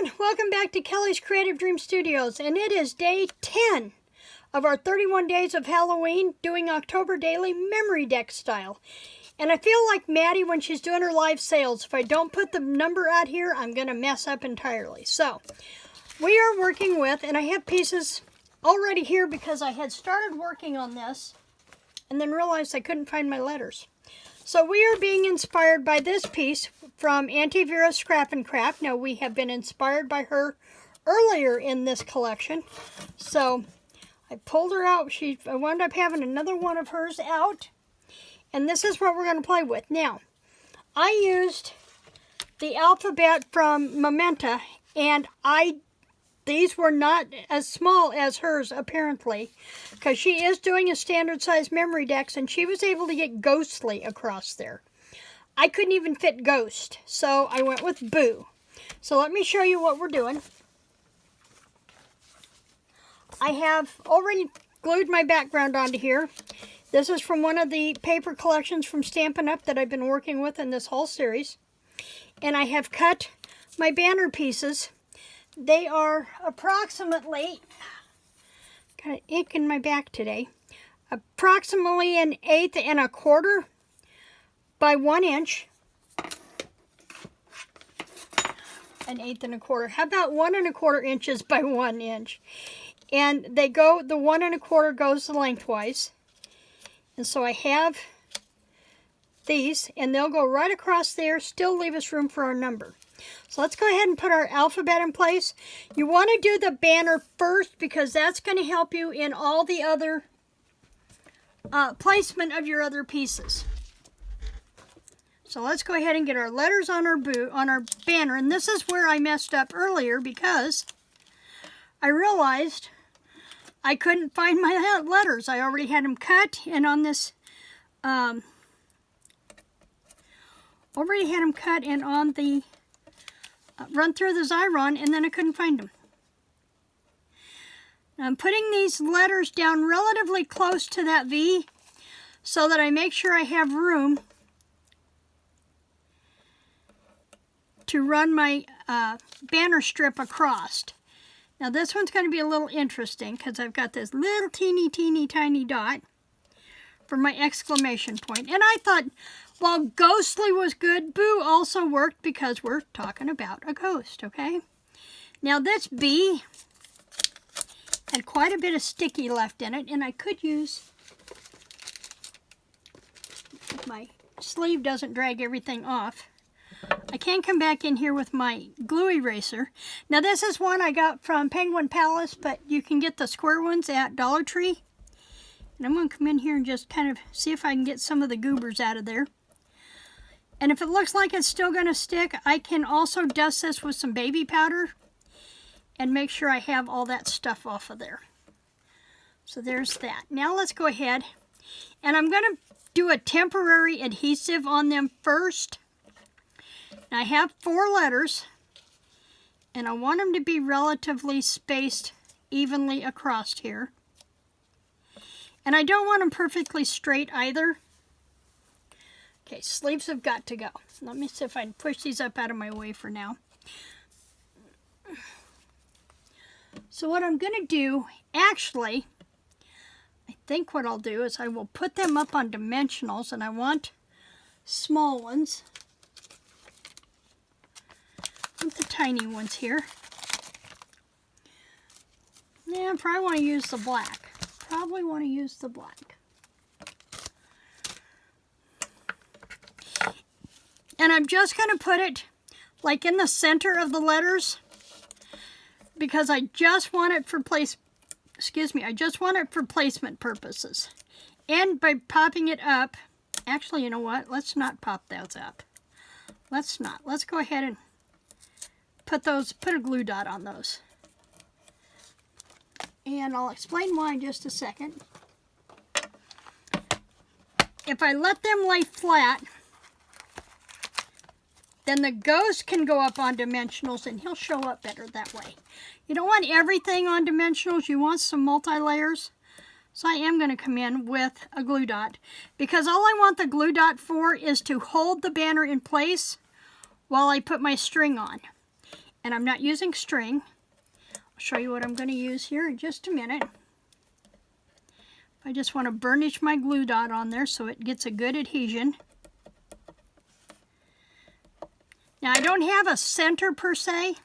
everyone, welcome back to Kelly's Creative Dream Studios, and it is day 10 of our 31 days of Halloween doing October daily MemoryDex style. And I feel like Maddie when she's doing her live sales. If I don't put the number out here, I'm going to mess up entirely. So, we are working with, and I have pieces already here because I had started working on this and then realized I couldn't find my letters. So we are being inspired by this piece from Auntie Vera's Scrap and Craft. Now we have been inspired by her earlier in this collection. So I pulled her out. I wound up having another one of hers out. And this is what we're going to play with. Now, I used the alphabet from Memento, and these were not as small as hers, apparently, because she is doing a standard size MemoryDex, and she was able to get Ghostly across there. I couldn't even fit Ghost, so I went with Boo. So let me show you what we're doing. I have already glued my background onto here. This is from one of the paper collections from Stampin Up that I've been working with in this whole series. And I have cut my banner pieces. They are approximately, got ink in my back today, approximately 1/8 and 1/4 by 1 inch. 1/8 and 1/4. How about 1 1/4 inches by 1 inch? And the 1 1/4 goes lengthwise. And so I have these, and they'll go right across there, still leave us room for our number. So let's go ahead and put our alphabet in place. You want to do the banner first because that's going to help you in all the other placement of your other pieces. So let's go ahead and get our letters on our banner. And this is where I messed up earlier because I realized I couldn't find my letters. I already had them cut, and on this, already had them cut and on the run through the Xyron, and then I couldn't find them. Now I'm putting these letters down relatively close to that V so that I make sure I have room to run my banner strip across. Now this one's going to be a little interesting because I've got this little teeny tiny dot for my exclamation point. And I thought, while Ghostly was good, Boo also worked because we're talking about a ghost, okay? Now this B had quite a bit of sticky left in it, and I could use, if my sleeve doesn't drag everything off, I can come back in here with my glue eraser. Now this is one I got from Penguin Palace, but you can get the square ones at Dollar Tree. And I'm going to come in here and just kind of see if I can get some of the goobers out of there. And if it looks like it's still going to stick, I can also dust this with some baby powder and make sure I have all that stuff off of there. So there's that. Now let's go ahead, and I'm going to do a temporary adhesive on them first. Now I have 4 letters, and I want them to be relatively spaced evenly across here. And I don't want them perfectly straight either. Okay, sleeves have got to go. Let me see if I can push these up out of my way for now. So what I'm going to do, actually, I think what I'll do is I will put them up on dimensionals, and I want small ones. I want the tiny ones here. Yeah, I probably want to use the black. Probably want to use the black. And I'm just going to put it like in the center of the letters because I just want it for I just want it for placement purposes. And by popping it up, actually, you know what? Let's not pop those up. Let's not. Let's go ahead and put a glue dot on those. And I'll explain why in just a second. If I let them lay flat, then the ghost can go up on dimensionals and he'll show up better that way. You don't want everything on dimensionals. You want some multi-layers. So I am going to come in with a glue dot because all I want the glue dot for is to hold the banner in place while I put my string on. And I'm not using string. I'll show you what I'm going to use here in just a minute. I just want to burnish my glue dot on there so it gets a good adhesion. Now I don't have a center per se,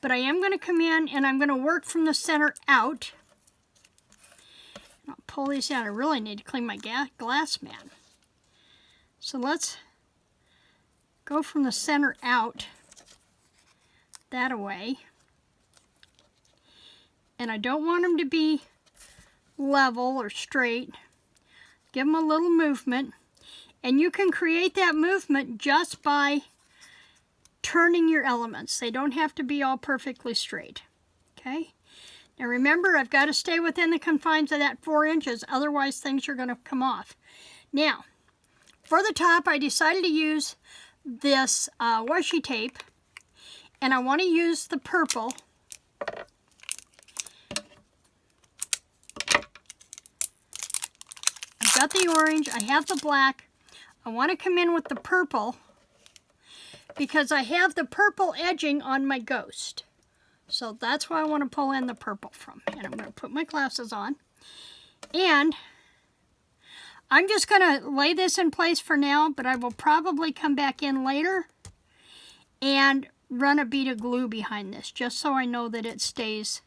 but I am going to come in and I'm going to work from the center out. I'll pull these out. I really need to clean my glass mat. So let's go from the center out that away. And I don't want them to be level or straight. Give them a little movement. And you can create that movement just by turning your elements. They don't have to be all perfectly straight. Okay? Now remember, I've got to stay within the confines of that 4 inches, otherwise things are going to come off. Now, for the top, I decided to use this washi tape, and I want to use the purple. I've got the orange, I have the black. I want to come in with the purple because I have the purple edging on my ghost. So that's why I want to pull in the purple from. And I'm going to put my glasses on. And I'm just going to lay this in place for now, but I will probably come back in later and run a bead of glue behind this, just so I know that it stays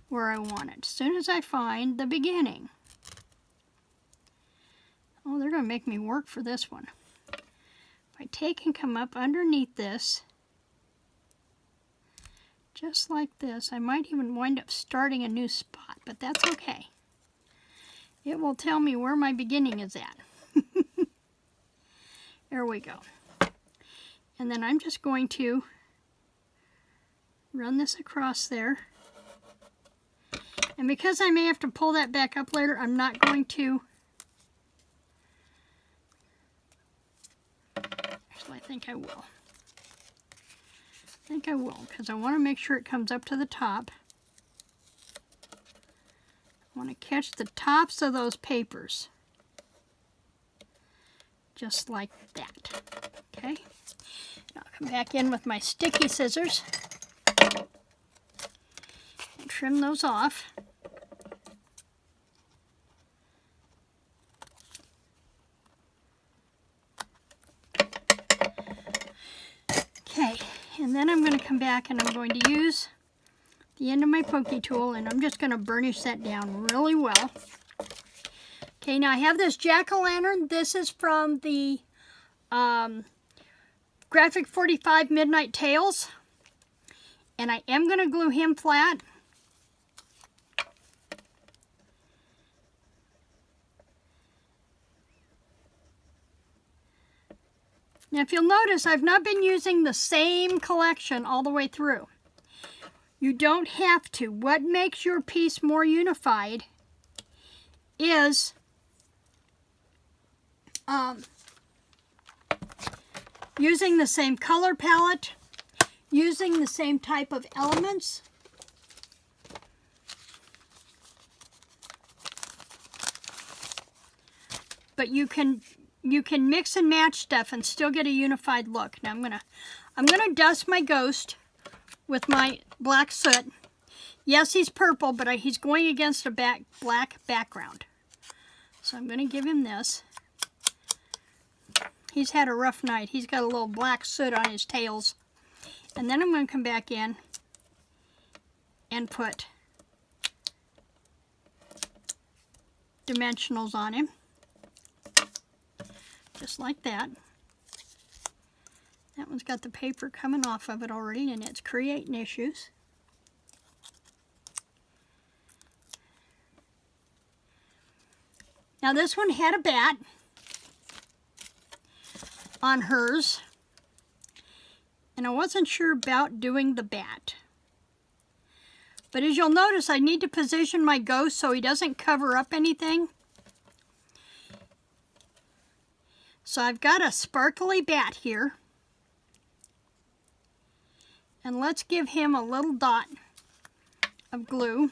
where I want it. As soon as I find the beginning. Oh, they're going to make me work for this one. If I take and come up underneath this, just like this, I might even wind up starting a new spot, but that's okay. It will tell me where my beginning is at. There we go. And then I'm just going to run this across there. And because I may have to pull that back up later, I'm not going to. Actually, I think I will. Because I want to make sure it comes up to the top. I want to catch the tops of those papers. Just like that. Okay? Now I'll come back in with my sticky scissors and trim those off. Okay. And then I'm going to come back and I'm going to use the end of my pokey tool and I'm just going to burnish that down really well. Okay, now I have this jack-o'-lantern. This is from the Graphic 45 Midnight Tales. And I am going to glue him flat. Now if you'll notice, I've not been using the same collection all the way through. You don't have to. What makes your piece more unified is using the same color palette, using the same type of elements. But you can mix and match stuff and still get a unified look. Now I'm gonna dust my ghost with my black soot. Yes, he's purple, but he's going against a black background. So I'm gonna give him this. He's had a rough night. He's got a little black soot on his tails. And then I'm gonna come back in and put dimensionals on him. Just like that. That one's got the paper coming off of it already and it's creating issues. Now this one had a bat on hers and I wasn't sure about doing the bat. But as you'll notice, I need to position my ghost so he doesn't cover up anything. So I've got a sparkly bat here. And let's give him a little dot of glue.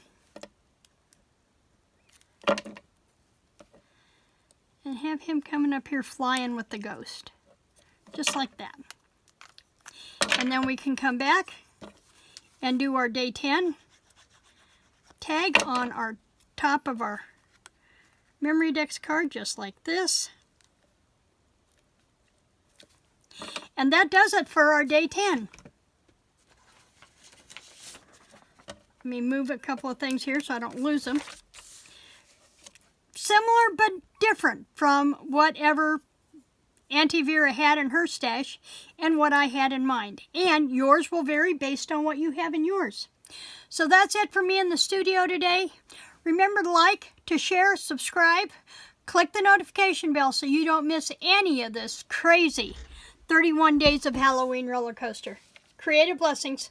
And have him coming up here flying with the ghost. Just like that. And then we can come back and do our day 10 tag on our top of our MemoryDex card, just like this. And that does it for our day 10. Let me move a couple of things here so I don't lose them. Similar but different from whatever Auntie Vera had in her stash and what I had in mine. And yours will vary based on what you have in yours. So that's it for me in the studio today. Remember to like, to share, subscribe, click the notification bell so you don't miss any of this crazy 31 days of Halloween roller coaster. Creative blessings.